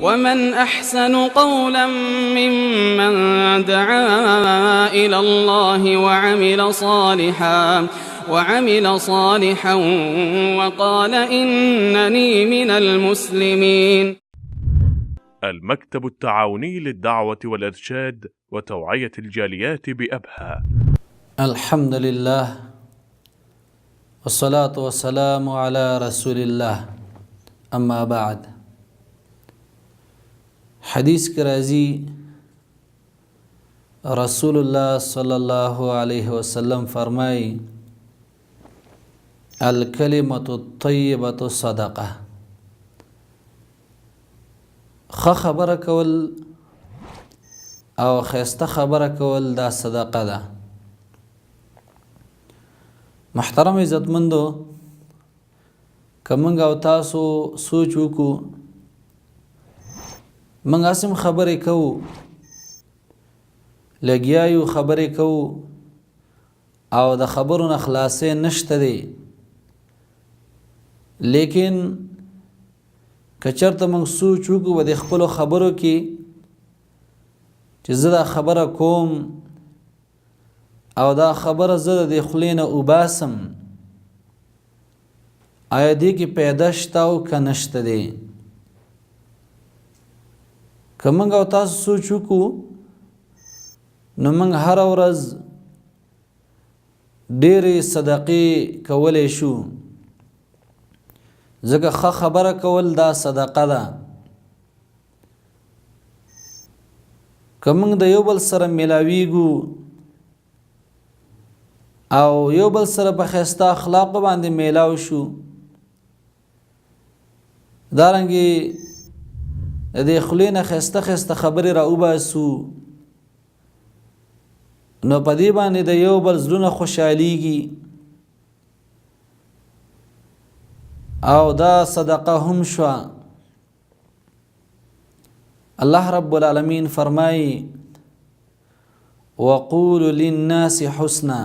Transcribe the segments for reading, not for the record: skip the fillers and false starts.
ومن أحسن قولا ممن دعا إلى الله وعمل صالحا وقال إنني من المسلمين. المكتب التعاوني للدعوة والإرشاد وتوعية الجاليات بأبها. الحمد لله والصلاة والسلام على رسول الله. أما بعد، حدیث کی راضی رسول اللہ صلی اللہ علیہ وسلم فرمائی الکلمۃ الطیبۃ صدقہ. خبر کول او خیسته خبر کول دا صدقه ده. محترم عزتمندو، که منګ او تاسو سوچ وکړو منګ اسم خبرې کوو، لګیا یو خبرې کوو او د خبرو نه خلاصې نشته دی، لیکن که چېرته موږ سوچ وکړو د خپلو خبرو کې چې زه دا خبره کوم او دا خبره زه د خولې نه وباسم، آیا دې کې پیدا شته او که نشته دی؟ که موږ او تاسو سوچ وکړو نو موږ هره ورځ ډېرې صدقې کولی شو، ځکه ښه خبره کول دا صدقه ده. که موږ د یو بل سره میلاویږو او یو بل سره په ښایسته اخلاقو باندې میلاو شو، دارنګې د دې خولې نه ښایسته ښایسته خبرې را وباسو، نو په دې باندې د یو بل زړونه خوشحالیږي او دا صدقه هم شوه. الله رب العالمین فرمایي وقولوا للناس حسنا،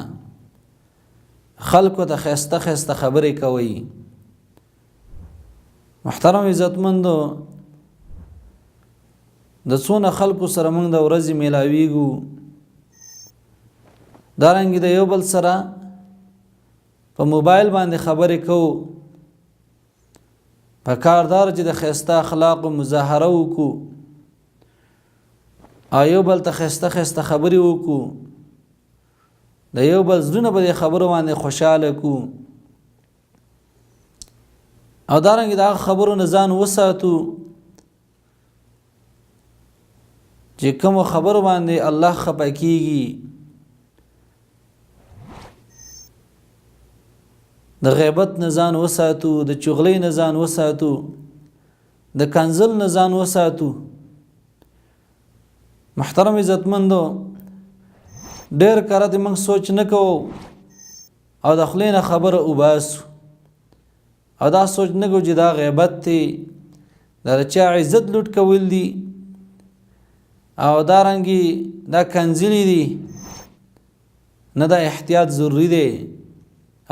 خلقو ته ښایسته ښایسته خبرې کوي. محترم عزتمندو، د څونه خلکو سره موږ د ورځې میلاویږو، دارنګې د یو بل سره په موبایل باندې خبرې کوو، په کاردار چې د ښایسته اخلاقو مظاهره وکړو او یو بل ته ښایسته ښایسته خبرې وکړو، د یو بل زړونه په دې خبرو باندې خوشحاله کړو او دارنګې د هغه خبرو نه ځان وساتو چې کومو خبرو باندې الله خفه کیږي. د غیبت نه ځان وساتو، د چغلۍ نه ځان وساتو، د کنزل نه ځان وساتو. محترم عزتمندو، ډېر کاره د موږ سوچ نه کوو او د خولې نه خبره وباسو او دا سوچ نه کوو چې دا غیبت دی، دا د چا عزت لوټ کول دي او دارنګې دا کنزلی دی، نه دا احتیاط ضروری دی.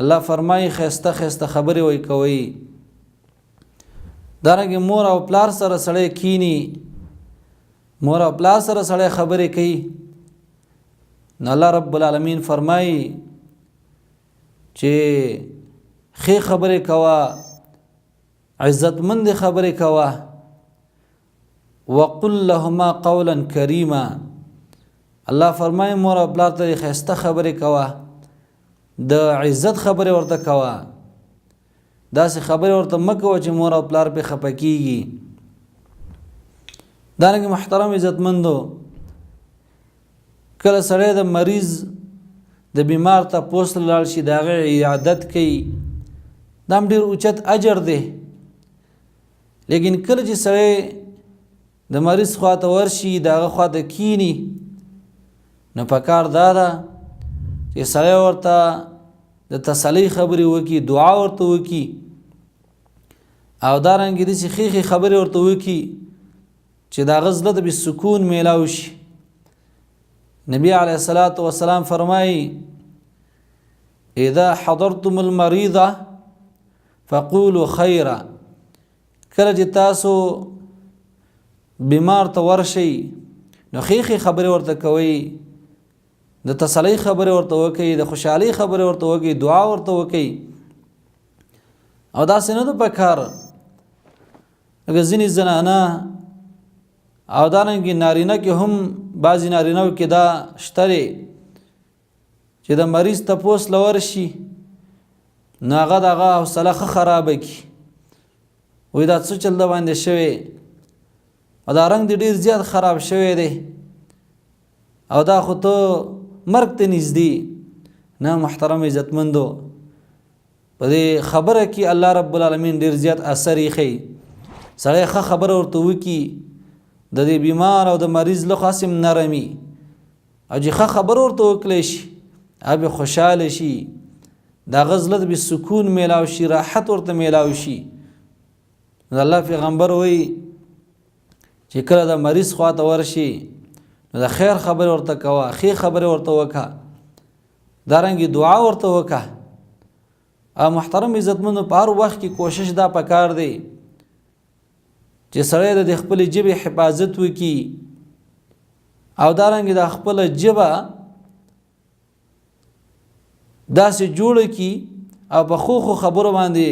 الله فرمایي ښایسته ښایسته خبرې وی کوي. دارنګې مور او پلار سره سړی کینی، مور او پلار سره سړی خبرې کوي، نو الله رب العالمین فرمایي چې ښې خبرې کوه، عزتمند خبرې کوه. وقل لهما قولا کریما، الله فرمایي مور او پلار ته ښایسته خبرې کوه، د عزت خبرې ورته کوه، داسې خبرې ورته مه کوه چې مور او پلار پې خفه کیږي. دارنګې محترم عزتمندو، کله سړی د مریض د بیمار تپوس ته لاړ شي، د هغې عیادت کوي، دا هم ډېر اوچت اجر دی. لیکن کله چې سړی د مریض خواته ورشي، د هغه خواته کینی، نو پکار دا ده چې سړی ورته د تسلی خبرې وکړي، دعا ورته وکړي او دارنګې داسې ښې خبرې ورته وکړي چې د هغه زړه ته به سکون میلاو شي. نبی علیه الصلاة والسلام فرمایي اذا حضرتم المریضه فقولوا خیرا، کله چې تاسو بیمار ته ورشي نو خیخي خبرې ورته کوي، د تسلی خبرې ورته وکړي، د خوشحالۍ خبرې ورته وکړي، دعا ورته وکړي. او داسې نه ده په کار لکه ځینې زنانه او دارنګې نارینه کې هم بعضې نارینهو کې دا شته دی چې د مریض تپوس له ورشي نو هغه د هغه حوصله ښه خرابه کړي، وایي دا څه چل د باندې شوی او دا رنګ دې ډېر زیات خراب شوی دی او دا خو ته مرګ ته نږدې. نه محترم عزتمندو، په دې خبره کې الله رب العالمین ډېر زیات اثر ایښی. سړی ښه خبره ورته وکړي، د دې بیمار او د مریض له خوا هم نرمي او چې ښه خبره ورته وکړلی شي هغه به خوشحاله شي، د هغه زړه به سکون میلاو شي، راحت ورته میلاو شي. د الله پیغمبر وایي چې کله د مریض خواته ورشي نو د خیر خبرې ورته کوه، ښې خبرې ورته وکړه، دارنګې دعا ورته وکړه. او محترم عزتمندو، په هر وخت کې کوشش دا پکار دی چې سړی د خپلې ژبې حفاظت وکړي او دارنګې د خپله ژبه داسې جوړه کړي او په ښو خبرو باندې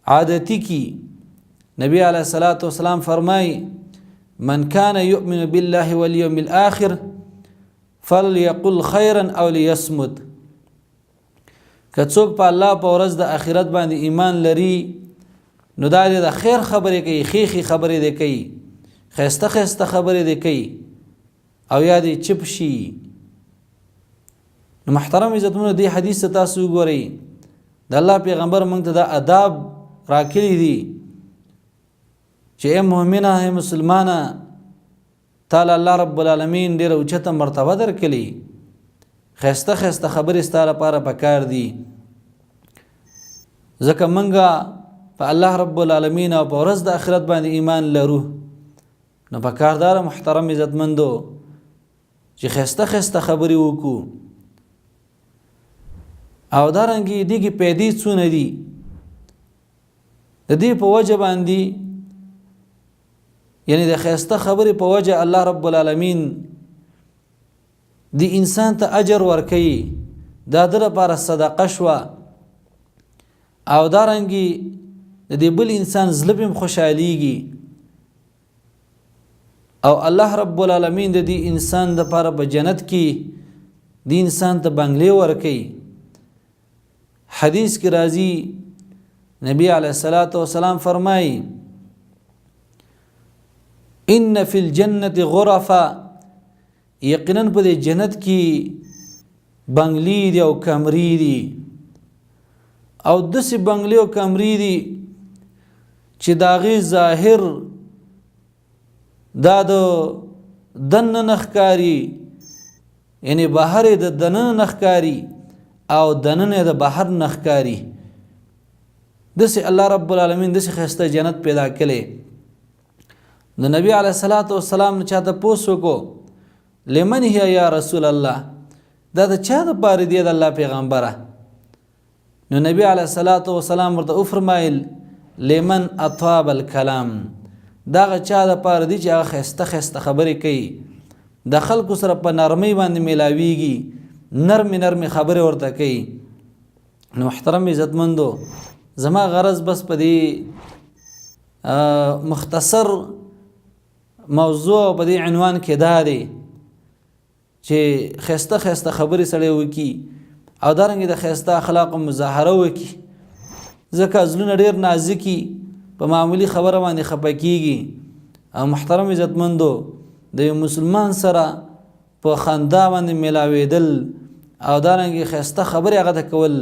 عادتي کړي. نبی علیه الصلاة والسلام فرمایي من کان یؤمن بالله والیوم الآخر فلیقل خیرا او لیصمت. که څوک په الله په ورځ د آخرت باندې ایمان لري نو دا د خیر خبرې کوي، ښې خبرې دې کوي، ښایسته خبرې دې کوي او یا دې چپ شي. نو محترم عزتمنو، دې حدیث ته تاسو وګورئ، د الله پیغمبر موږ ته دا آداب راکړي دي چې ای مؤمنه، ای مسلمانه، تعالی الله رب العالمین ډېره اوچته مرتبه درکړي، ښایسته خبرې ستا لپاره پکار دي. ځکه موږ په الله رب العالمین او په ورځ د آخرت باندې ایمان لرو، نو پکار داره محترم عزتمندو چې ښایسته خبرې وکړو. او دارنګې دې کې پیدې څونه دي، د دې په وجه باندې یعنی د ښایسته خبرې په وجه الله رب العالمین دی انسان ته اجر ورکوي، دا د لپاره صدقه شوه. او دارنګې د دې بل انسان زړه هم خوشحالیږي او الله رب العالمین د دې انسان دپاره په جنت کې دی انسان ته بنګلې ورکوي. حدیث کې راځي نبی علیه الصلاة والسلام فرمایي ان فی الجنة غرفا، یقینا په دې جنت کې بنگلې دي او کمرې دي، او داسې بنگلې او کمرې دي چې د هغې ظاهر دا د دننه نه ښکاري، یعنې بهر یې د دننه نه ښکاري او دننه یې د بهر نه ښکاري. داسې الله رب العالمین داسې ښایسته جنت پیدا کړی. د نبی علیه الصلاة والسلام نه چاته پوښتنه وکړو لمن هي یا رسول الله، دا د چا دپاره دی د الله پیغمبره؟ نو نبی علیه الصلاة والسلام ورته وفرمایل لمن اطاب الکلام، دا هغه چا دپاره دی چې هغه ښایسته خبرې کوي، د خلکو سره په نرمۍ باندې میلاویږي، نرمې خبرې ورته کوي. نو محترم عزتمندو، زما غرض بس په دې مختصر موضوع په دې عنوان کې دا دی چې ښایسته خبرې سړی وکړي او دارنګې د ښایسته اخلاقو مظاهره وکړي، ځکه زړونه ډېر نازکي، په معمولي خبره باندې خفه کېږي. او محترم عزتمندو، د یو مسلمان سره په خندا باندې میلاوېدل او دارنګې ښایسته خبرې هغه ته کول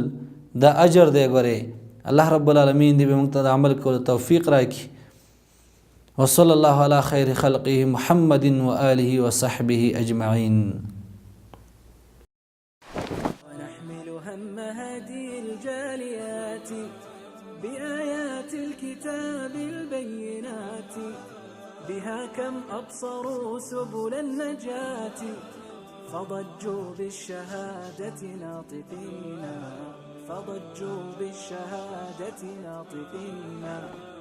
دا اجر دی. ګورې الله رب العالمین دې به موږ ته د عمل کولو توفیق راکړي. وصلى الله على خير خلقه محمد وآله وصحبه أجمعين. ونحمل هم هدي الجاليات بآيات الكتاب البينات، بها كم أبصروا سبل النجاة، فضجوا بالشهادة ناطقين، فضجوا بالشهادة ناطقين.